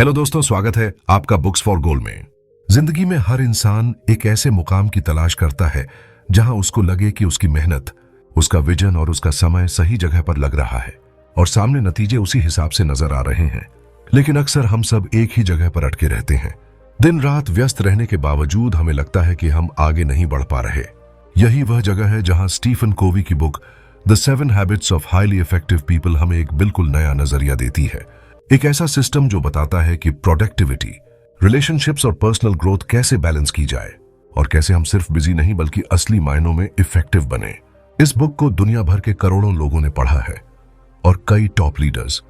Hello दोस्तों, स्वागत है आपका बुक्स फॉर गोल में। जिंदगी में हर इंसान एक ऐसे मुकाम की तलाश करता है जहां उसको लगे कि उसकी मेहनत, उसका विजन और उसका समय सही जगह पर लग रहा है और सामने नतीजे उसी हिसाब से नजर आ रहे हैं। लेकिन अक्सर हम सब एक ही जगह पर अटके रहते हैं। दिन रात व्यस्त रहने के बावजूद हमें लगता है कि हम आगे नहीं बढ़ पा रहे। यही वह जगह है जहां स्टीफन कोवी की book the 7 habits of highly effective people हमें एक बिल्कुल नया नजरिया देती है। एक ऐसा सिस्टम जो बताता है कि प्रोडक्टिविटी, रिलेशनशिप्स और पर्सनल ग्रोथ कैसे बैलेंस की जाए और कैसे हम सिर्फ बिजी नहीं बल्कि असली मायनों में इफेक्टिव बने। इस बुक को दुनिया भर के करोड़ों लोगों ने पढ़ा है और कई टॉप लीडर्स,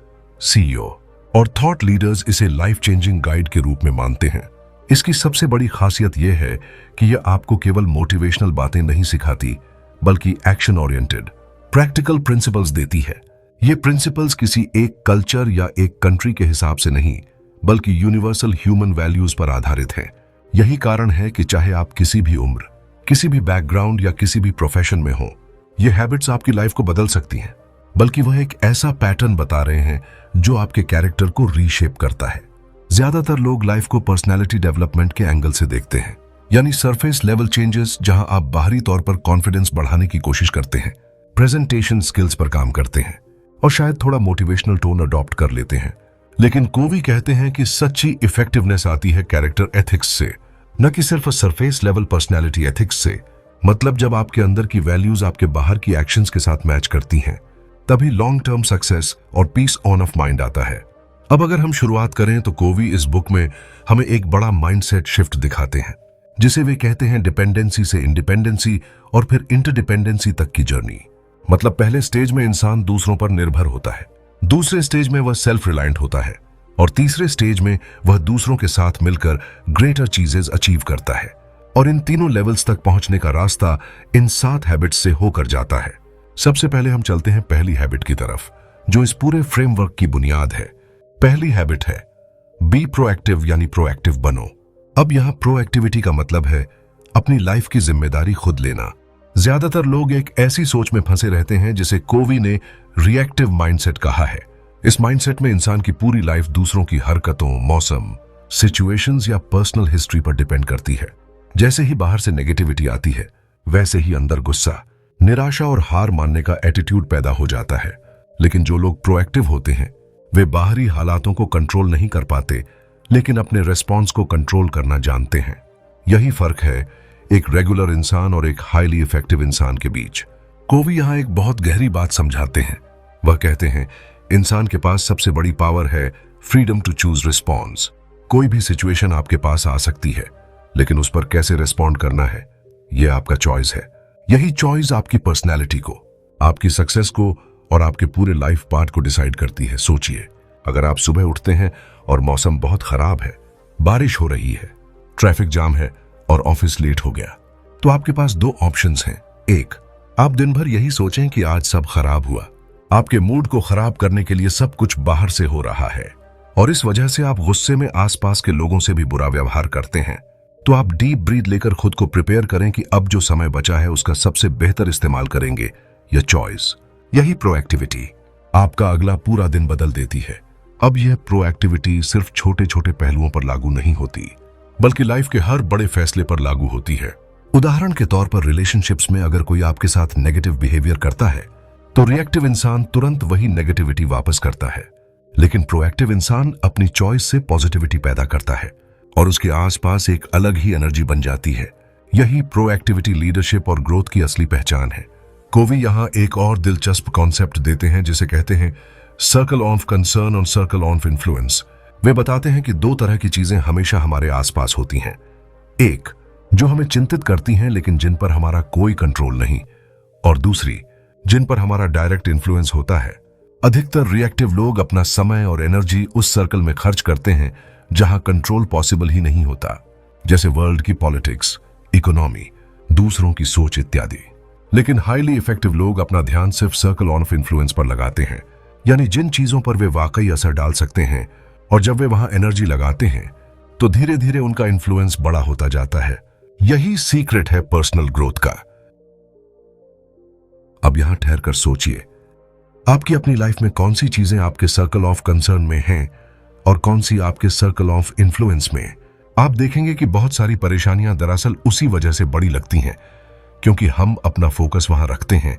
सीईओ और थॉट लीडर्स इसे लाइफ चेंजिंग गाइड के रूप में मानते हैं। इसकी सबसे बड़ी खासियत यह है कि यह आपको केवल मोटिवेशनल बातें नहीं सिखाती बल्कि एक्शन ओरिएंटेड, प्रैक्टिकल प्रिंसिपल्स देती है। ये प्रिंसिपल्स किसी एक कल्चर या एक कंट्री के हिसाब से नहीं बल्कि यूनिवर्सल ह्यूमन वैल्यूज पर आधारित हैं। यही कारण है कि चाहे आप किसी भी उम्र, किसी भी बैकग्राउंड या किसी भी प्रोफेशन में हो, ये हैबिट्स आपकी लाइफ को बदल सकती हैं। बल्कि वह एक ऐसा पैटर्न बता रहे हैं जो आपके कैरेक्टर को रीशेप करता है। ज्यादातर लोग लाइफ को पर्सनैलिटी डेवलपमेंट के एंगल से देखते हैं, यानी सरफेस लेवल चेंजेस, जहां आप बाहरी तौर पर कॉन्फिडेंस बढ़ाने की कोशिश करते हैं, प्रेजेंटेशन स्किल्स पर काम करते हैं और शायद थोड़ा मोटिवेशनल टोन अडॉप्ट कर लेते हैं। लेकिन कोवी कहते हैं कि सच्ची इफेक्टिवनेस आती है कैरेक्टर एथिक्स से, न कि सिर्फ सरफेस लेवल पर्सनैलिटी एथिक्स से। मतलब जब आपके अंदर की वैल्यूज आपके बाहर की एक्शंस के साथ मैच करती हैं, तभी लॉन्ग टर्म सक्सेस और पीस ऑन ऑफ माइंड आता है। अब अगर हम शुरुआत करें तो कोवी इस बुक में हमें एक बड़ा माइंडसेट शिफ्ट दिखाते हैं, जिसे वे कहते हैं डिपेंडेंसी से इंडिपेंडेंसी और फिर इंटरडिपेंडेंसी तक की जर्नी। मतलब पहले स्टेज में इंसान दूसरों पर निर्भर होता है, दूसरे स्टेज में वह सेल्फ रिलायंट होता है और तीसरे स्टेज में वह दूसरों के साथ मिलकर ग्रेटर चीजें अचीव करता है। और इन तीनों लेवल्स तक पहुंचने का रास्ता इन 7 हैबिट्स से होकर जाता है। सबसे पहले हम चलते हैं पहली हैबिट की तरफ, जो इस पूरे फ्रेमवर्क की बुनियाद है। पहली हैबिट है बी प्रोएक्टिव, यानी प्रोएक्टिव बनो। अब यहां प्रोएक्टिविटी का मतलब है अपनी लाइफ की जिम्मेदारी खुद लेना। ज्यादातर लोग एक ऐसी सोच में फंसे रहते हैं जिसे कोवी ने रिएक्टिव माइंडसेट कहा है। इस माइंडसेट में इंसान की पूरी लाइफ दूसरों की हरकतों, मौसम, सिचुएशंस या पर्सनल हिस्ट्री पर डिपेंड करती है। जैसे ही बाहर से नेगेटिविटी आती है, वैसे ही अंदर गुस्सा, निराशा और हार मानने का एटीट्यूड पैदा हो जाता है। लेकिन जो लोग प्रोएक्टिव होते हैं, वे बाहरी हालातों को कंट्रोल नहीं कर पाते, लेकिन अपने रेस्पॉन्स को कंट्रोल करना जानते हैं। यही फर्क है एक रेगुलर इंसान और एक हाईली इफेक्टिव इंसान के बीच। कोवी यहां एक बहुत गहरी बात समझाते हैं। वह कहते हैं इंसान के पास सबसे बड़ी पावर है फ्रीडम टू चूज रिस्पॉन्स। कोई भी सिचुएशन आपके पास आ सकती है, लेकिन उस पर कैसे रिस्पॉन्ड करना है, यह आपका चॉइस है। यही चॉइस आपकी पर्सनैलिटी को, आपकी सक्सेस को और आपके पूरे लाइफ पार्ट को डिसाइड करती है। सोचिए, अगर आप सुबह उठते हैं और मौसम बहुत खराब है, बारिश हो रही है, ट्रैफिक जाम है और ऑफिस लेट हो गया, तो आपके पास 2 ऑप्शंस हैं। एक, आप दिन भर यही सोचें कि आज सब खराब हुआ। आपके मूड को खराब करने के लिए सब कुछ बाहर से हो रहा है और इस वजह से आप गुस्से में आसपास के लोगों से भी बुरा व्यवहार करते हैं। तो आप डीप ब्रीथ लेकर खुद को प्रिपेयर करें कि अब जो समय बचा है उसका सबसे बेहतर इस्तेमाल करेंगे। यह चॉइस, यही प्रोएक्टिविटी आपका अगला पूरा दिन बदल देती है। अब यह प्रोएक्टिविटी सिर्फ छोटे छोटे पहलुओं पर लागू नहीं होती, बल्कि लाइफ के हर बड़े फैसले पर लागू होती है। उदाहरण के तौर पर रिलेशनशिप्स में अगर कोई आपके साथ नेगेटिव बिहेवियर करता है, तो रिएक्टिव इंसान तुरंत वही नेगेटिविटी वापस करता है। लेकिन प्रोएक्टिव इंसान अपनी चॉइस से पॉजिटिविटी पैदा करता है और उसके आसपास एक अलग ही एनर्जी बन जाती है। यही प्रोएक्टिविटी लीडरशिप और ग्रोथ की असली पहचान है। कोवी यहां एक और दिलचस्प कॉन्सेप्ट देते हैं जिसे कहते हैं सर्कल ऑफ कंसर्न और सर्कल ऑफ इन्फ्लुएंस। वे बताते हैं कि 2 तरह की चीजें हमेशा हमारे आसपास होती हैं। एक, जो हमें चिंतित करती हैं लेकिन जिन पर हमारा कोई कंट्रोल नहीं, और दूसरी, जिन पर हमारा डायरेक्ट इन्फ्लुएंस होता है। अधिकतर रिएक्टिव लोग अपना समय और एनर्जी उस सर्कल में खर्च करते हैं जहां कंट्रोल पॉसिबल ही नहीं होता, जैसे वर्ल्ड की पॉलिटिक्स, इकोनॉमी, दूसरों की सोच इत्यादि। लेकिन हाईली इफेक्टिव लोग अपना ध्यान सिर्फ सर्कल ऑफ इन्फ्लुएंस पर लगाते हैं, यानी जिन चीजों पर वे वाकई असर डाल सकते हैं। और जब वे वहां एनर्जी लगाते हैं तो धीरे धीरे उनका इन्फ्लुएंस बड़ा होता जाता है। यही सीक्रेट है पर्सनल ग्रोथ का। अब यहां ठहरकर सोचिए, आपकी अपनी लाइफ में कौन सी चीजें आपके सर्कल ऑफ कंसर्न में हैं और कौन सी आपके सर्कल ऑफ इन्फ्लुएंस में। आप देखेंगे कि बहुत सारी परेशानियां दरअसल उसी वजह से बड़ी लगती हैं, क्योंकि हम अपना फोकस वहां रखते हैं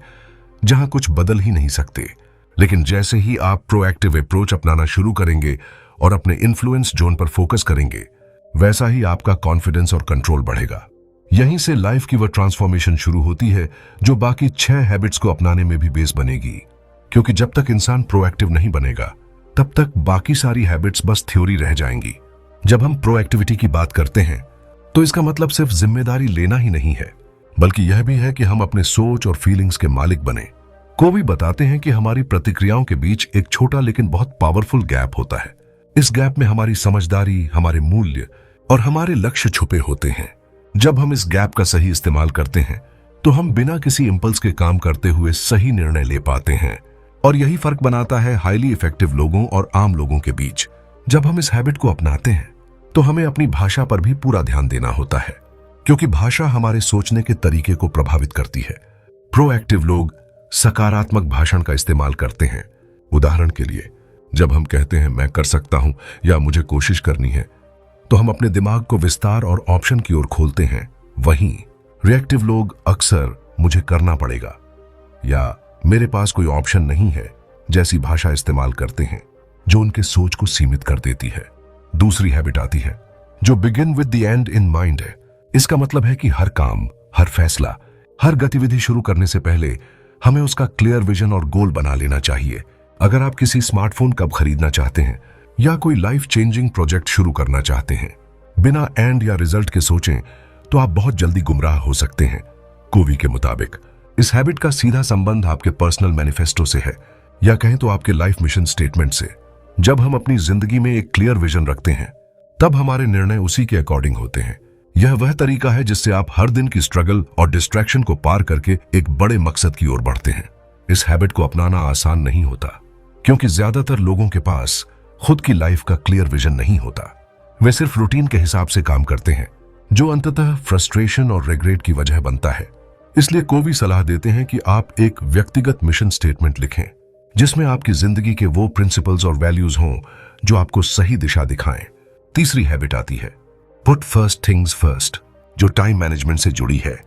जहां कुछ बदल ही नहीं सकते। लेकिन जैसे ही आप प्रोएक्टिव अप्रोच अपनाना शुरू करेंगे और अपने इन्फ्लुएंस जोन पर फोकस करेंगे, वैसा ही आपका कॉन्फिडेंस और कंट्रोल बढ़ेगा। यहीं से लाइफ की वह ट्रांसफॉर्मेशन शुरू होती है जो बाकी 6 हैबिट्स को अपनाने में भी बेस बनेगी। क्योंकि जब तक इंसान प्रोएक्टिव नहीं बनेगा, तब तक बाकी सारी हैबिट्स बस थ्योरी रह जाएंगी। जब हम प्रोएक्टिविटी की बात करते हैं, तो इसका मतलब सिर्फ जिम्मेदारी लेना ही नहीं है, बल्कि यह भी है कि हम अपने सोच और फीलिंग्स के मालिक बने। कोवी बताते हैं कि हमारी प्रतिक्रियाओं के बीच एक छोटा लेकिन बहुत पावरफुल गैप होता है। इस गैप में हमारी समझदारी, हमारे मूल्य और हमारे लक्ष्य छुपे होते हैं। जब हम इस गैप का सही इस्तेमाल करते हैं, तो हम बिना किसी इंपल्स के काम करते हुए सही निर्णय ले पाते हैं। और यही फर्क बनाता है हाईली इफेक्टिव लोगों और आम लोगों के बीच। जब हम इस हैबिट को अपनाते हैं, तो हमें अपनी भाषा पर भी पूरा ध्यान देना होता है, क्योंकि भाषा हमारे सोचने के तरीके को प्रभावित करती है। प्रोएक्टिव लोग सकारात्मक भाषण का इस्तेमाल करते हैं। उदाहरण के लिए, जब हम कहते हैं मैं कर सकता हूं या मुझे कोशिश करनी है, तो हम अपने दिमाग को विस्तार और ऑप्शन की ओर खोलते हैं। वहीं रिएक्टिव लोग अक्सर मुझे करना पड़ेगा या मेरे पास कोई ऑप्शन नहीं है जैसी भाषा इस्तेमाल करते हैं, जो उनके सोच को सीमित कर देती है। दूसरी हैबिट आती है जो begin with the and in mind है। इसका मतलब है कि हर काम, हर फैसला, हर गतिविधि शुरू करने से पहले हमें उसका क्लियर विजन और गोल बना लेना चाहिए। अगर आप किसी स्मार्टफोन कब खरीदना चाहते हैं या कोई लाइफ चेंजिंग प्रोजेक्ट शुरू करना चाहते हैं, बिना एंड या रिजल्ट के सोचें, तो आप बहुत जल्दी गुमराह हो सकते हैं। कोवी के मुताबिक इस हैबिट का सीधा संबंध आपके पर्सनल मैनिफेस्टो से है, या कहें तो आपके लाइफ मिशन स्टेटमेंट से। जब हम अपनी जिंदगी में एक क्लियर विजन रखते हैं, तब हमारे निर्णय उसी के अकॉर्डिंग होते हैं। यह वह तरीका है जिससे आप हर दिन की स्ट्रगल और डिस्ट्रैक्शन को पार करके एक बड़े मकसद की ओर बढ़ते हैं। इस हैबिट को अपनाना आसान नहीं होता, क्योंकि ज्यादातर लोगों के पास खुद की लाइफ का क्लियर विजन नहीं होता। वे सिर्फ रूटीन के हिसाब से काम करते हैं, जो अंततः फ्रस्ट्रेशन और रिग्रेट की वजह बनता है। इसलिए कोवी सलाह देते हैं कि आप एक व्यक्तिगत मिशन स्टेटमेंट लिखें, जिसमें आपकी जिंदगी के वो प्रिंसिपल्स और वैल्यूज हों जो आपको सही दिशा दिखाएं। तीसरी हैबिट आती है पुट फर्स्ट थिंग्स फर्स्ट, जो टाइम मैनेजमेंट से जुड़ी है।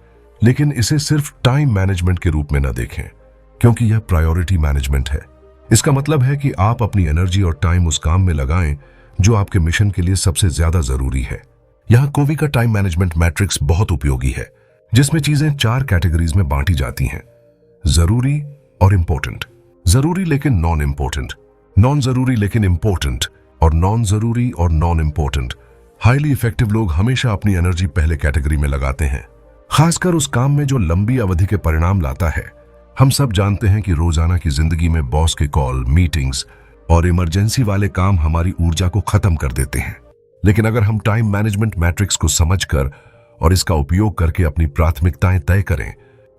लेकिन इसे सिर्फ टाइम मैनेजमेंट के रूप में न देखें, क्योंकि यह प्रायोरिटी मैनेजमेंट है। इसका मतलब है कि आप अपनी एनर्जी और टाइम उस काम में लगाएं जो आपके मिशन के लिए सबसे ज्यादा जरूरी है। यहां कोवी का टाइम मैनेजमेंट मैट्रिक्स बहुत उपयोगी है, जिसमें चीजें 4 कैटेगरीज में बांटी जाती हैं: जरूरी और इंपॉर्टेंट, जरूरी लेकिन नॉन इंपॉर्टेंट, नॉन जरूरी लेकिन इंपॉर्टेंट, और नॉन जरूरी और नॉन इंपॉर्टेंट। हाईली इफेक्टिव लोग हमेशा अपनी एनर्जी पहले कैटेगरी में लगाते हैं, खासकर उस काम में जो लंबी अवधि के परिणाम लाता है। हम सब जानते हैं कि रोजाना की जिंदगी में बॉस के कॉल, मीटिंग्स और इमरजेंसी वाले काम हमारी ऊर्जा को खत्म कर देते हैं। लेकिन अगर हम टाइम मैनेजमेंट मैट्रिक्स को समझकर और इसका उपयोग करके अपनी प्राथमिकताएं तय करें,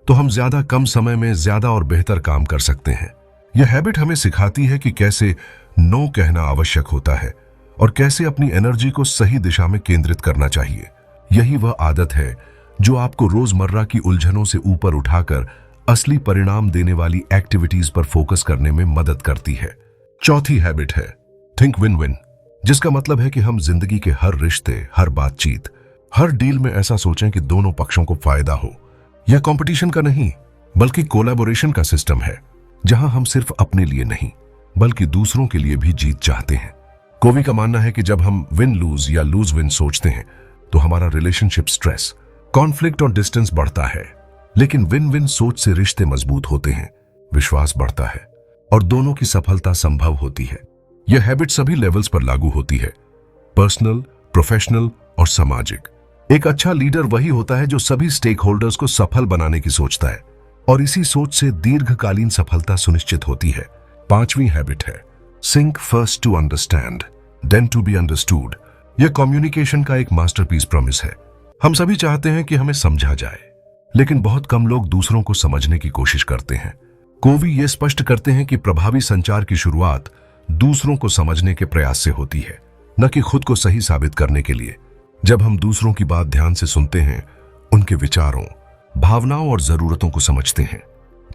तो हम ज्यादा कम समय में ज्यादा और बेहतर काम कर सकते हैं। यह हैबिट हमें सिखाती है कि कैसे नो कहना आवश्यक होता है और कैसे अपनी एनर्जी को सही दिशा में केंद्रित करना चाहिए। यही वह आदत है जो आपको रोजमर्रा की उलझनों से ऊपर उठाकर असली परिणाम देने वाली एक्टिविटीज पर फोकस करने में मदद करती है। चौथी हैबिट है थिंक विन विन, जिसका मतलब है कि हम जिंदगी के हर रिश्ते, हर बातचीत, हर डील में ऐसा सोचें कि दोनों पक्षों को फायदा हो। यह कंपटीशन का नहीं, बल्कि कोलैबोरेशन का सिस्टम है, जहां हम सिर्फ अपने लिए नहीं, बल्कि दूसरों के लिए भी जीत चाहते हैं। कोवी का मानना है कि जब हम विन लूज या लूज विन सोचते हैं, तो हमारा रिलेशनशिप स्ट्रेस, कॉन्फ्लिक्ट और डिस्टेंस बढ़ता है। लेकिन विन विन सोच से रिश्ते मजबूत होते हैं, विश्वास बढ़ता है और दोनों की सफलता संभव होती है। यह हैबिट सभी लेवल्स पर लागू होती है, पर्सनल, प्रोफेशनल और सामाजिक। एक अच्छा लीडर वही होता है जो सभी स्टेक होल्डर्स को सफल बनाने की सोचता है, और इसी सोच से दीर्घकालीन सफलता सुनिश्चित होती है। पांचवी हैबिट है seek first to understand then to be understood. यह कम्युनिकेशन का एक मास्टरपीस प्रॉमिस है। हम सभी चाहते हैं कि हमें समझा जाए, लेकिन बहुत कम लोग दूसरों को समझने की कोशिश करते हैं। कोवी ये स्पष्ट करते हैं कि प्रभावी संचार की शुरुआत दूसरों को समझने के प्रयास से होती है, न कि खुद को सही साबित करने के लिए। जब हम दूसरों की बात ध्यान से सुनते हैं, उनके विचारों, भावनाओं और जरूरतों को समझते हैं,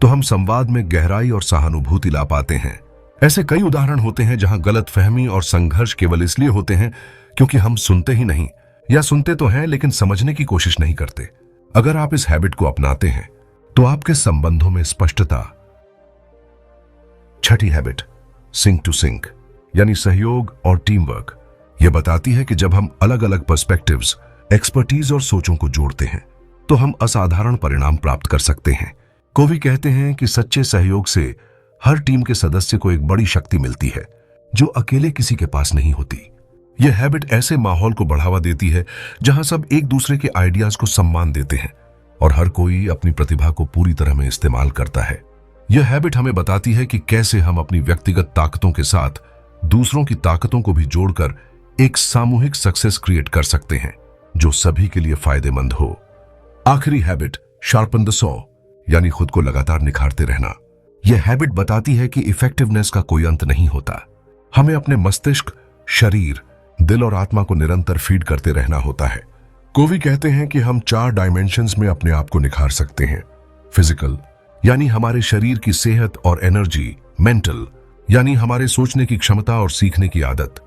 तो हम संवाद में गहराई और सहानुभूति ला पाते हैं। ऐसे कई उदाहरण होते हैं जहां गलतफहमी और संघर्ष केवल इसलिए होते हैं क्योंकि हम सुनते ही नहीं, या सुनते तो हैं लेकिन समझने की कोशिश नहीं करते। अगर आप इस हैबिट को अपनाते हैं तो आपके संबंधों में स्पष्टता। छठी हैबिट, सिंक टू सिंक, यानी सहयोग और टीम वर्क। यह बताती है कि जब हम अलग अलग पर्सपेक्टिव्स, एक्सपर्टीज और सोचों को जोड़ते हैं तो हम असाधारण परिणाम प्राप्त कर सकते हैं। कोवी कहते हैं कि सच्चे सहयोग से हर टीम के सदस्य को एक बड़ी शक्ति मिलती है जो अकेले किसी के पास नहीं होती। यह हैबिट ऐसे माहौल को बढ़ावा देती है जहां सब एक दूसरे के आइडियाज को सम्मान देते हैं और हर कोई अपनी प्रतिभा को पूरी तरह में इस्तेमाल करता है। यह हैबिट हमें बताती है कि कैसे हम अपनी व्यक्तिगत ताकतों के साथ दूसरों की ताकतों को भी जोड़कर एक सामूहिक सक्सेस क्रिएट कर सकते हैं जो सभी के लिए फायदेमंद हो। आखिरी हैबिट, शार्पन द सॉ, यानी खुद को लगातार निखारते रहना। यह हैबिट बताती है कि इफेक्टिवनेस का कोई अंत नहीं होता। हमें अपने मस्तिष्क, शरीर, दिल और आत्मा को निरंतर फीड करते रहना होता है। कोवी कहते हैं कि हम 4 डायमेंशंस में अपने आप को निखार सकते हैं। फिजिकल, यानी हमारे शरीर की सेहत और एनर्जी। मेंटल, यानी हमारे सोचने की क्षमता और सीखने की आदत।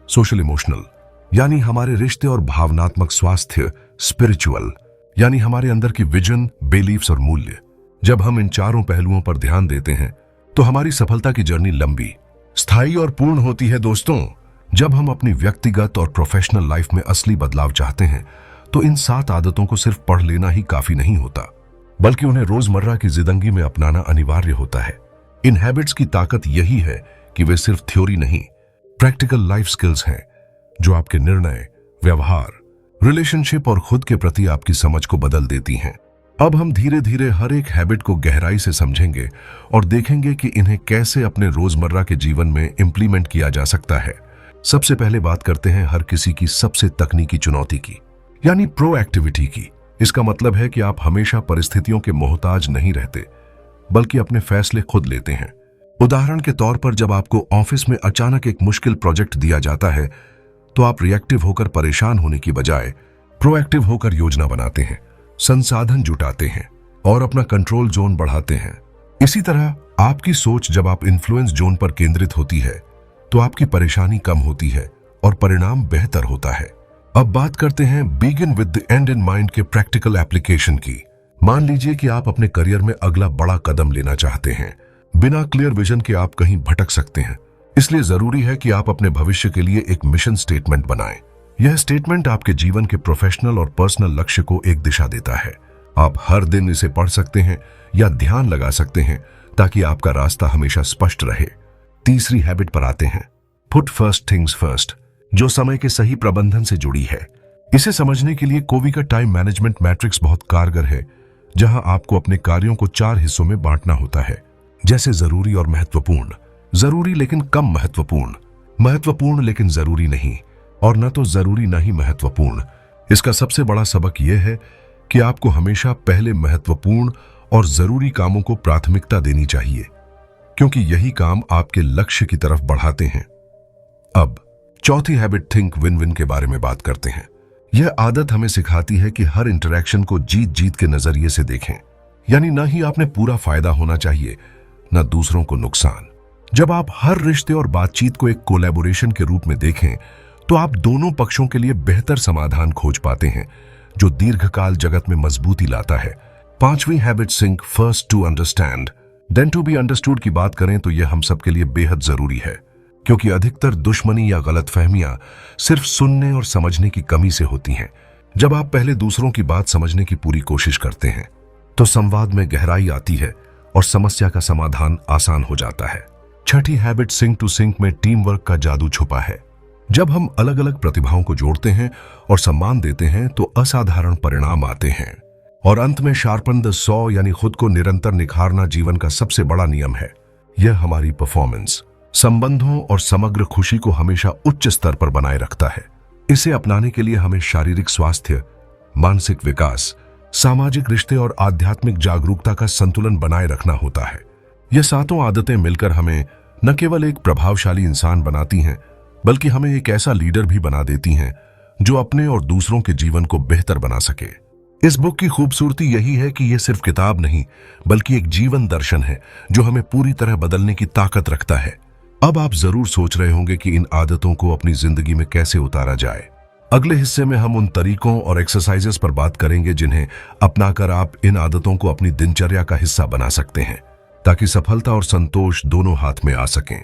सोशल इमोशनल, यानी हमारे रिश्ते और भावनात्मक स्वास्थ्य। स्पिरिचुअल, यानी हमारे अंदर की विजन, बिलीफ्स और मूल्य। जब हम इन चारों पहलुओं पर ध्यान देते हैं तो हमारी सफलता की जर्नी लंबी, स्थायी और पूर्ण होती है। दोस्तों, जब हम अपनी व्यक्तिगत और प्रोफेशनल लाइफ में असली बदलाव चाहते हैं तो इन 7 आदतों को सिर्फ पढ़ लेना ही काफी नहीं होता, बल्कि उन्हें रोजमर्रा की जिंदगी में अपनाना अनिवार्य होता है। इन हैबिट्स की ताकत यही है कि वे सिर्फ थ्योरी नहीं, प्रैक्टिकल लाइफ स्किल्स हैं जो आपके निर्णय, व्यवहार, रिलेशनशिप और खुद के प्रति आपकी समझ को बदल देती हैं। अब हम धीरे धीरे हर एक हैबिट को गहराई से समझेंगे और देखेंगे कि इन्हें कैसे अपने रोजमर्रा के जीवन में इंप्लीमेंट किया जा सकता है। सबसे पहले बात करते हैं हर किसी की सबसे तकनीकी चुनौती की, यानी प्रोएक्टिविटी की। इसका मतलब है कि आप हमेशा परिस्थितियों के मोहताज नहीं रहते, बल्कि अपने फैसले खुद लेते हैं। उदाहरण के तौर पर जब आपको ऑफिस में अचानक एक मुश्किल प्रोजेक्ट दिया जाता है तो आप रिएक्टिव होकर परेशान होने की बजाय प्रोएक्टिव होकर योजना बनाते हैं, संसाधन जुटाते हैं और अपना कंट्रोल जोन बढ़ाते हैं। इसी तरह आपकी सोच जब आप इन्फ्लुएंस जोन पर केंद्रित होती है तो आपकी परेशानी कम होती है और परिणाम बेहतर होता है। अब बात करते हैं begin with the and in mind के प्रैक्टिकल एप्लीकेशन की। मान लीजिए कि आप अपने करियर में अगला बड़ा कदम लेना चाहते हैं। बिना क्लियर विजन के आप कहीं भटक सकते हैं, इसलिए जरूरी है कि आप अपने भविष्य के लिए एक मिशन स्टेटमेंट बनाएं। यह स्टेटमेंट आपके जीवन के प्रोफेशनल और पर्सनल लक्ष्य को एक दिशा देता है। आप हर दिन इसे पढ़ सकते हैं या ध्यान लगा सकते हैं ताकि आपका रास्ता हमेशा स्पष्ट रहे। तीसरी हैबिट पर आते हैं, पुट फर्स्ट थिंग्स फर्स्ट, जो समय के सही प्रबंधन से जुड़ी है। इसे समझने के लिए कोवी का टाइम मैनेजमेंट मैट्रिक्स बहुत कारगर है, जहां आपको अपने कार्यों को 4 हिस्सों में बांटना होता है, जैसे जरूरी और महत्वपूर्ण, जरूरी लेकिन कम महत्वपूर्ण, महत्वपूर्ण लेकिन जरूरी नहीं, और न तो जरूरी न ही महत्वपूर्ण। इसका सबसे बड़ा सबक यह है कि आपको हमेशा पहले महत्वपूर्ण और जरूरी कामों को प्राथमिकता देनी चाहिए, क्योंकि यही काम आपके लक्ष्य की तरफ बढ़ाते हैं। अब चौथी हैबिट, थिंक विन विन के बारे में बात करते हैं। यह आदत हमें सिखाती है कि हर इंटरैक्शन को जीत जीत के नजरिए से देखें, यानी न ही आपने पूरा फायदा होना चाहिए न दूसरों को नुकसान। जब आप हर रिश्ते और बातचीत को एक कोलैबोरेशन के रूप में देखें तो आप दोनों पक्षों के लिए बेहतर समाधान खोज पाते हैं, जो दीर्घकाल जगत में मजबूती लाता है। पांचवी habit, seek first to understand then to be understood की बात करें तो यह हम सबके लिए बेहद जरूरी है, क्योंकि अधिकतर दुश्मनी या गलतफहमियां सिर्फ सुनने और समझने की कमी से होती हैं। जब आप पहले दूसरों की बात समझने की पूरी कोशिश करते हैं तो संवाद में गहराई आती है और समस्या का समाधान आसान हो जाता है। छठी हैबिट, सिंक टू सिंक में टीम वर्क का जादू छुपा है। जब हम अलग अलग प्रतिभाओं को जोड़ते हैं और सम्मान देते हैं तो असाधारण परिणाम आते हैं। और अंत में शार्पन द सॉ, यानी खुद को निरंतर निखारना जीवन का सबसे बड़ा नियम है। यह हमारी परफॉर्मेंस, संबंधों और समग्र खुशी को हमेशा उच्च स्तर पर बनाए रखता है। इसे अपनाने के लिए हमें शारीरिक स्वास्थ्य, मानसिक विकास, सामाजिक रिश्ते और आध्यात्मिक जागरूकता का संतुलन बनाए रखना होता है। यह 7 आदतें मिलकर हमें न केवल एक प्रभावशाली इंसान बनाती हैं, बल्कि हमें एक ऐसा लीडर भी बना देती हैं जो अपने और दूसरों के जीवन को बेहतर बना सके। इस बुक की खूबसूरती यही है कि यह सिर्फ किताब नहीं, बल्कि एक जीवन दर्शन है जो हमें पूरी तरह बदलने की ताकत रखता है। अब आप जरूर सोच रहे होंगे कि इन आदतों को अपनी जिंदगी में कैसे उतारा जाए। अगले हिस्से में हम उन तरीकों और एक्सरसाइजेस पर बात करेंगे जिन्हें अपनाकर आप इन आदतों को अपनी दिनचर्या का हिस्सा बना सकते हैं, ताकि सफलता और संतोष दोनों हाथ में आ सकें।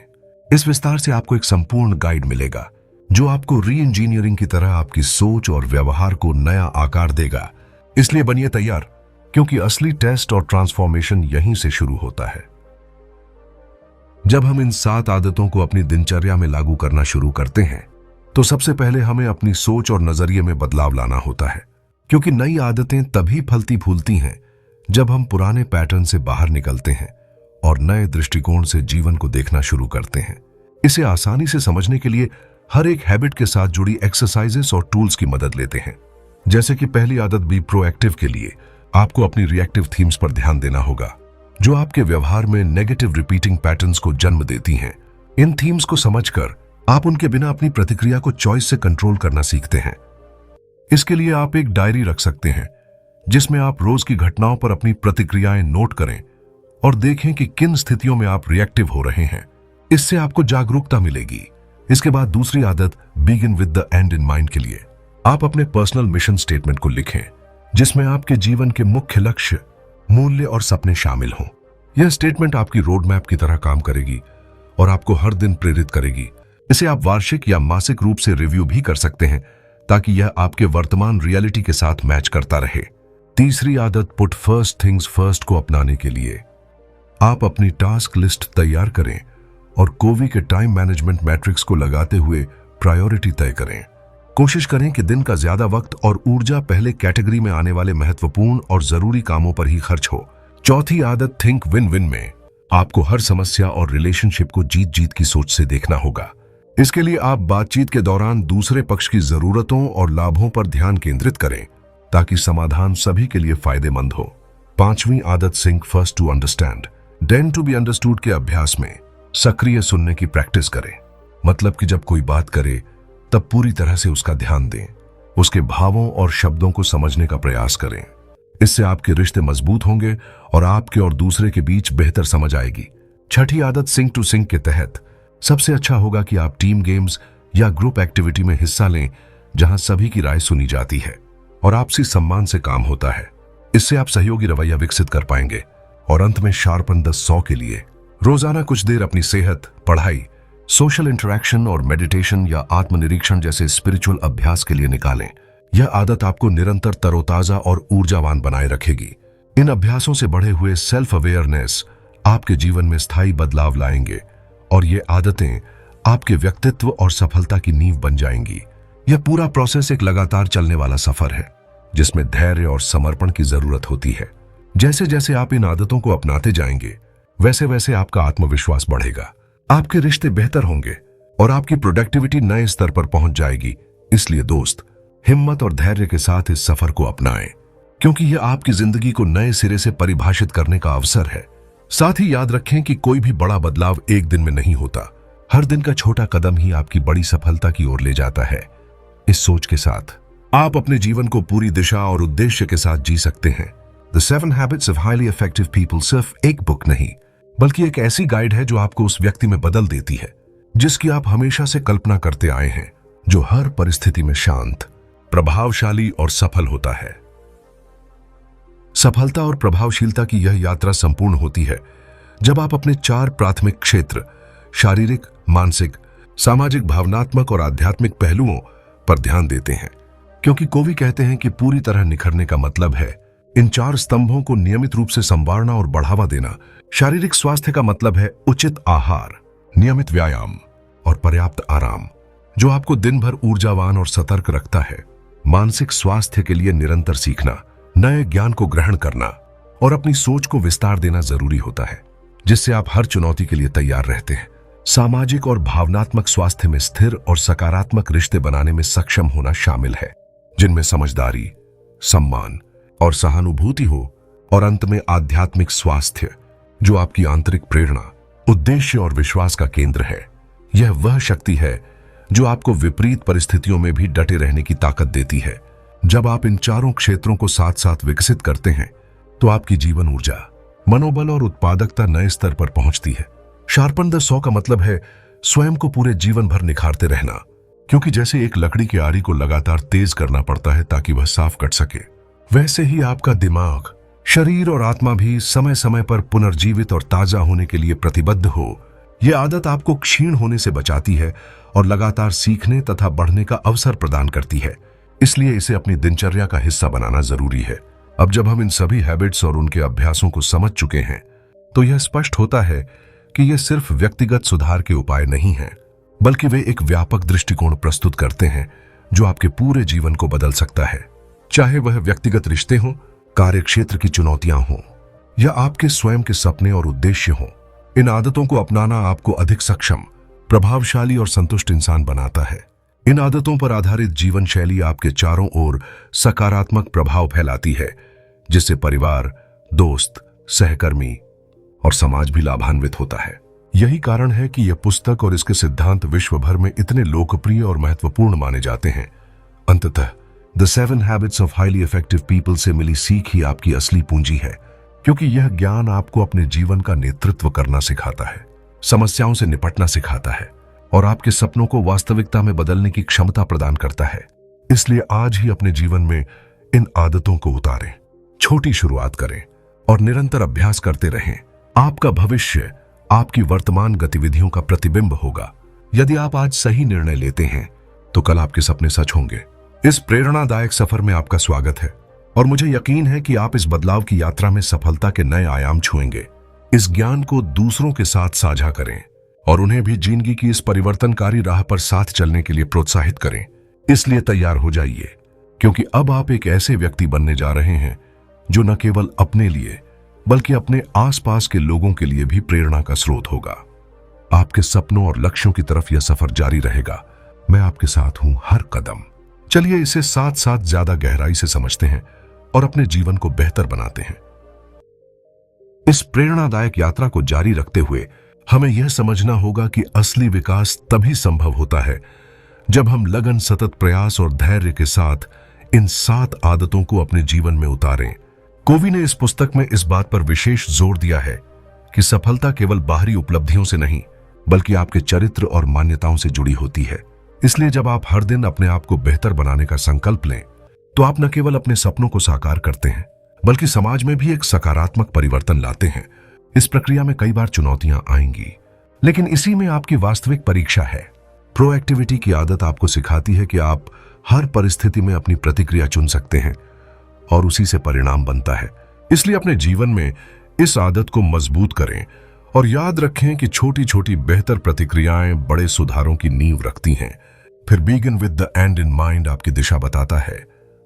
इस विस्तार से आपको एक संपूर्ण गाइड मिलेगा जो आपको री इंजीनियरिंग की तरह आपकी सोच और व्यवहार को नया आकार देगा। इसलिए बनिए तैयार, क्योंकि असली टेस्ट और ट्रांसफॉर्मेशन यहीं से शुरू होता है। जब हम इन 7 आदतों को अपनी दिनचर्या में लागू करना शुरू करते हैं तो सबसे पहले हमें अपनी सोच और नजरिए में बदलाव लाना होता है, क्योंकि नई आदतें तभी फलती फूलती हैं जब हम पुराने पैटर्न से बाहर निकलते हैं और नए दृष्टिकोण से जीवन को देखना शुरू करते हैं। इसे आसानी से समझने के लिए हर एक हैबिट के साथ जुड़ी एक्सरसाइजेस और टूल्स की मदद लेते हैं। जैसे कि पहली आदत बी प्रोएक्टिव के लिए आपको अपनी रिएक्टिव थीम्स पर ध्यान देना होगा, जो आपके व्यवहार में नेगेटिव रिपीटिंग पैटर्न्स को जन्म देती हैं। इन थीम्स को समझकर आप उनके बिना अपनी प्रतिक्रिया को चॉइस से कंट्रोल करना सीखते हैं। इसके लिए आप एक डायरी रख सकते हैं जिसमें आप रोज की घटनाओं पर अपनी प्रतिक्रियाएं नोट करें और देखें कि किन स्थितियों में आप रिएक्टिव हो रहे हैं। इससे आपको जागरूकता मिलेगी। इसके बाद दूसरी आदत begin with the and in mind के लिए आप अपने पर्सनल मिशन स्टेटमेंट को लिखें, जिसमें आपके जीवन के मुख्य लक्ष्य, मूल्य और सपने शामिल हों। यह स्टेटमेंट आपकी रोड मैप की तरह काम करेगी और आपको हर दिन प्रेरित करेगी। इसे आप वार्षिक या मासिक रूप से रिव्यू भी कर सकते हैं, ताकि यह आपके वर्तमान रियलिटी के साथ मैच करता रहे। तीसरी आदत पुट फर्स्ट थिंग्स फर्स्ट को अपनाने के लिए आप अपनी टास्क लिस्ट तैयार करें और कोवी के टाइम मैनेजमेंट मैट्रिक्स को लगाते हुए प्रायोरिटी तय करें। कोशिश करें कि दिन का ज्यादा वक्त और ऊर्जा पहले कैटेगरी में आने वाले महत्वपूर्ण और जरूरी कामों पर ही खर्च हो। चौथी आदत थिंक विन विन में आपको हर समस्या और रिलेशनशिप को जीत जीत की सोच से देखना होगा। इसके लिए आप बातचीत के दौरान दूसरे पक्ष की जरूरतों और लाभों पर ध्यान केंद्रित करें, ताकि समाधान सभी के लिए फायदेमंद हो। पांचवी आदत seek first to understand then to be understood के अभ्यास में सक्रिय सुनने की प्रैक्टिस करें। मतलब कि जब कोई बात करे तब पूरी तरह से उसका ध्यान दें, उसके भावों और शब्दों को समझने का प्रयास करें। इससे आपके रिश्ते मजबूत होंगे और आपके और दूसरे के बीच बेहतर समझ आएगी। छठी आदत सिंक टू सिंक के तहत सबसे अच्छा होगा कि आप टीम गेम्स या ग्रुप एक्टिविटी में हिस्सा लें, जहां सभी की राय सुनी जाती है और आपसी सम्मान से काम होता है। इससे आप सहयोगी रवैया विकसित कर पाएंगे। और अंत में शार्पन द 100 के लिए रोजाना कुछ देर अपनी सेहत, पढ़ाई, सोशल इंटरेक्शन और मेडिटेशन या आत्मनिरीक्षण जैसे स्पिरिचुअल अभ्यास के लिए निकालें। यह आदत आपको निरंतर तरोताजा और ऊर्जावान बनाए रखेगी। इन अभ्यासों से बढ़े हुए सेल्फ अवेयरनेस आपके जीवन में स्थायी बदलाव लाएंगे और ये आदतें आपके व्यक्तित्व और सफलता की नींव बन जाएंगी। यह पूरा प्रोसेस एक लगातार चलने वाला सफर है, जिसमें धैर्य और समर्पण की जरूरत होती है। जैसे जैसे आप इन आदतों को अपनाते जाएंगे, वैसे वैसे आपका आत्मविश्वास बढ़ेगा, आपके रिश्ते बेहतर होंगे और आपकी प्रोडक्टिविटी नए स्तर पर पहुंच जाएगी। इसलिए दोस्त, हिम्मत और धैर्य के साथ इस सफर को अपनाएं, क्योंकि यह आपकी जिंदगी को नए सिरे से परिभाषित करने का अवसर है। साथ ही याद रखें कि कोई भी बड़ा बदलाव एक दिन में नहीं होता। हर दिन का छोटा कदम ही आपकी बड़ी सफलता की ओर ले जाता है। इस सोच के साथ आप अपने जीवन को पूरी दिशा और उद्देश्य के साथ जी सकते हैं। The 7 habits of highly effective people सिर्फ एक बुक नहीं, बल्कि एक ऐसी गाइड है जो आपको उस व्यक्ति में बदल देती है जिसकी आप हमेशा से कल्पना करते आए हैं, जो हर परिस्थिति में शांत, प्रभावशाली और सफल होता है। सफलता और प्रभावशीलता की यह यात्रा संपूर्ण होती है जब आप अपने 4 प्राथमिक क्षेत्र शारीरिक, मानसिक, सामाजिक, भावनात्मक और आध्यात्मिक पहलुओं पर ध्यान देते हैं। क्योंकि कोवी कहते हैं कि पूरी तरह निखरने का मतलब है इन 4 स्तंभों को नियमित रूप से संवारना और बढ़ावा देना। शारीरिक स्वास्थ्य का मतलब है उचित आहार, नियमित व्यायाम और पर्याप्त आराम, जो आपको दिन भर ऊर्जावान और सतर्क रखता है। मानसिक स्वास्थ्य के लिए निरंतर सीखना, नए ज्ञान को ग्रहण करना और अपनी सोच को विस्तार देना जरूरी होता है, जिससे आप हर चुनौती के लिए तैयार रहते हैं। सामाजिक और भावनात्मक स्वास्थ्य में स्थिर और सकारात्मक रिश्ते बनाने में सक्षम होना शामिल है, जिनमें समझदारी, सम्मान और सहानुभूति हो। और अंत में आध्यात्मिक स्वास्थ्य, जो आपकी आंतरिक प्रेरणा, उद्देश्य और विश्वास का केंद्र है। यह वह शक्ति है जो आपको विपरीत परिस्थितियों में भी डटे रहने की ताकत देती है। जब आप इन चारों क्षेत्रों को साथ साथ विकसित करते हैं, तो आपकी जीवन ऊर्जा, मनोबल और उत्पादकता नए स्तर पर पहुंचती है। शार्पन द 100 का मतलब है स्वयं को पूरे जीवन भर निखारते रहना, क्योंकि जैसे एक लकड़ी की आरी को लगातार तेज करना पड़ता है ताकि वह साफ कट सके, वैसे ही आपका दिमाग, शरीर और आत्मा भी समय समय पर पुनर्जीवित और ताजा होने के लिए प्रतिबद्ध हो। यह आदत आपको क्षीण होने से बचाती है और लगातार सीखने तथा बढ़ने का अवसर प्रदान करती है। इसलिए इसे अपनी दिनचर्या का हिस्सा बनाना जरूरी है। अब जब हम इन सभी हैबिट्स और उनके अभ्यासों को समझ चुके हैं, तो यह स्पष्ट होता है कि ये सिर्फ व्यक्तिगत सुधार के उपाय नहीं हैं, बल्कि वे एक व्यापक दृष्टिकोण प्रस्तुत करते हैं जो आपके पूरे जीवन को बदल सकता है। चाहे वह व्यक्तिगत रिश्ते हों, कार्यक्षेत्र की चुनौतियां हों, या आपके स्वयं के सपने और उद्देश्य हों, इन आदतों को अपनाना आपको अधिक सक्षम, प्रभावशाली और संतुष्ट इंसान बनाता है। इन आदतों पर आधारित जीवन शैली आपके चारों ओर सकारात्मक प्रभाव फैलाती है, जिससे परिवार, दोस्त, सहकर्मी और समाज भी लाभान्वित होता है। यही कारण है कि यह पुस्तक और इसके सिद्धांत विश्व भर में इतने लोकप्रिय और महत्वपूर्ण माने जाते हैं। अंततः the 7 habits of highly effective people से मिली सीख ही आपकी असली पूंजी है, क्योंकि यह ज्ञान आपको अपने जीवन का नेतृत्व करना सिखाता है, समस्याओं से निपटना सिखाता है और आपके सपनों को वास्तविकता में बदलने की क्षमता प्रदान करता है। इसलिए आज ही अपने जीवन में इन आदतों को उतारें, छोटी शुरुआत करें और निरंतर अभ्यास करते रहें। आपका भविष्य आपकी वर्तमान गतिविधियों का प्रतिबिंब होगा। यदि आप आज सही निर्णय लेते हैं, तो कल आपके सपने सच होंगे। इस प्रेरणादायक सफर में आपका स्वागत है और मुझे यकीन है कि आप इस बदलाव की यात्रा में सफलता के नए आयाम छुएंगे। इस ज्ञान को दूसरों के साथ साझा करें और उन्हें भी जिंदगी की इस परिवर्तनकारी राह पर साथ चलने के लिए प्रोत्साहित करें। इसलिए तैयार हो जाइए, क्योंकि अब आप एक ऐसे व्यक्ति बनने जा रहे हैं जो न केवल अपने लिए बल्कि अपने आसपास के लोगों के लिए भी प्रेरणा का स्रोत होगा। आपके सपनों और लक्ष्यों की तरफ यह सफर जारी रहेगा। मैं आपके साथ हूं हर कदम। चलिए इसे साथ साथ ज्यादा गहराई से समझते हैं और अपने जीवन को बेहतर बनाते हैं। इस प्रेरणादायक यात्रा को जारी रखते हुए हमें यह समझना होगा कि असली विकास तभी संभव होता है जब हम लगन, सतत प्रयास और धैर्य के साथ इन 7 आदतों को अपने जीवन में उतारें। कोवी ने इस पुस्तक में इस बात पर विशेष जोर दिया है कि सफलता केवल बाहरी उपलब्धियों से नहीं, बल्कि आपके चरित्र और मान्यताओं से जुड़ी होती है। इसलिए जब आप हर दिन अपने आप को बेहतर बनाने का संकल्प लें, तो आप न केवल अपने सपनों को साकार करते हैं, बल्कि समाज में भी एक सकारात्मक परिवर्तन लाते हैं। इस प्रक्रिया में कई बार चुनौतियां आएंगी, लेकिन इसी में आपकी वास्तविक परीक्षा है। प्रोएक्टिविटी की आदत आपको सिखाती है कि आप हर परिस्थिति में अपनी प्रतिक्रिया चुन सकते हैं और उसी से परिणाम बनता है। इसलिए अपने जीवन में इस आदत को मजबूत करें और याद रखें कि छोटी छोटी बेहतर प्रतिक्रियाएं बड़े सुधारों की नींव रखती हैं। फिर begin with the and in mind आपकी दिशा बताता है,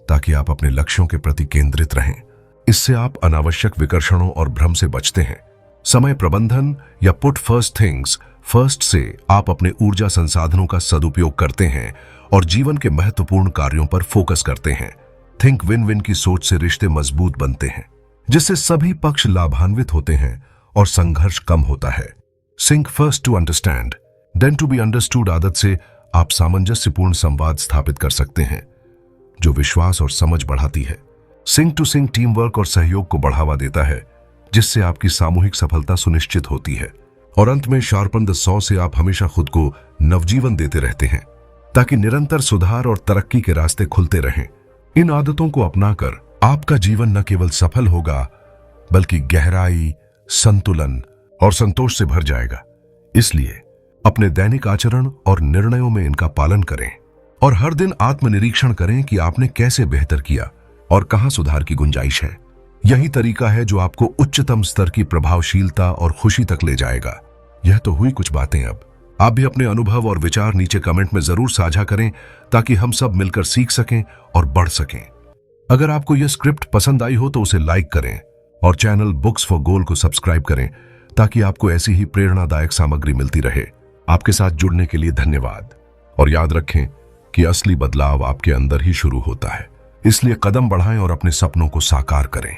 ताकि आप अपने लक्ष्यों के प्रति केंद्रित रहें। इससे आप अनावश्यक विकर्षणों और भ्रम से बचते हैं। समय प्रबंधन या पुट फर्स्ट थिंग्स फर्स्ट से आप अपने ऊर्जा संसाधनों का सदुपयोग करते हैं और जीवन के महत्वपूर्ण कार्यों पर फोकस करते हैं। थिंक विन विन की सोच से रिश्ते मजबूत बनते हैं, जिससे सभी पक्ष लाभान्वित होते हैं और संघर्ष कम होता है। Seek first to understand then to be understood आदत से आप सामंजस्यपूर्ण संवाद स्थापित कर सकते हैं, जो विश्वास और समझ बढ़ाती है। Sync to sync teamwork और सहयोग को बढ़ावा देता है, जिससे आपकी सामूहिक सफलता सुनिश्चित होती है। और अंत में शार्पन द सॉ से आप हमेशा खुद को नवजीवन देते रहते हैं, ताकि निरंतर सुधार और तरक्की के रास्ते खुलते रहें। इन आदतों को अपनाकर आपका जीवन न केवल सफल होगा, बल्कि गहराई, संतुलन और संतोष से भर जाएगा। इसलिए अपने दैनिक आचरण और निर्णयों में इनका पालन करें और हर दिन आत्मनिरीक्षण करें कि आपने कैसे बेहतर किया और कहां सुधार की गुंजाइश है। यही तरीका है जो आपको उच्चतम स्तर की प्रभावशीलता और खुशी तक ले जाएगा। यह तो हुई कुछ बातें। अब आप भी अपने अनुभव और विचार नीचे कमेंट में जरूर साझा करें, ताकि हम सब मिलकर सीख सकें और बढ़ सकें। अगर आपको यह स्क्रिप्ट पसंद आई हो तो उसे लाइक करें और चैनल बुक्स फॉर गोल को सब्सक्राइब करें, ताकि आपको ऐसी ही प्रेरणादायक सामग्री मिलती रहे। आपके साथ जुड़ने के लिए धन्यवाद और याद रखें कि असली बदलाव आपके अंदर ही शुरू होता है। इसलिए कदम बढ़ाएं और अपने सपनों को साकार करें।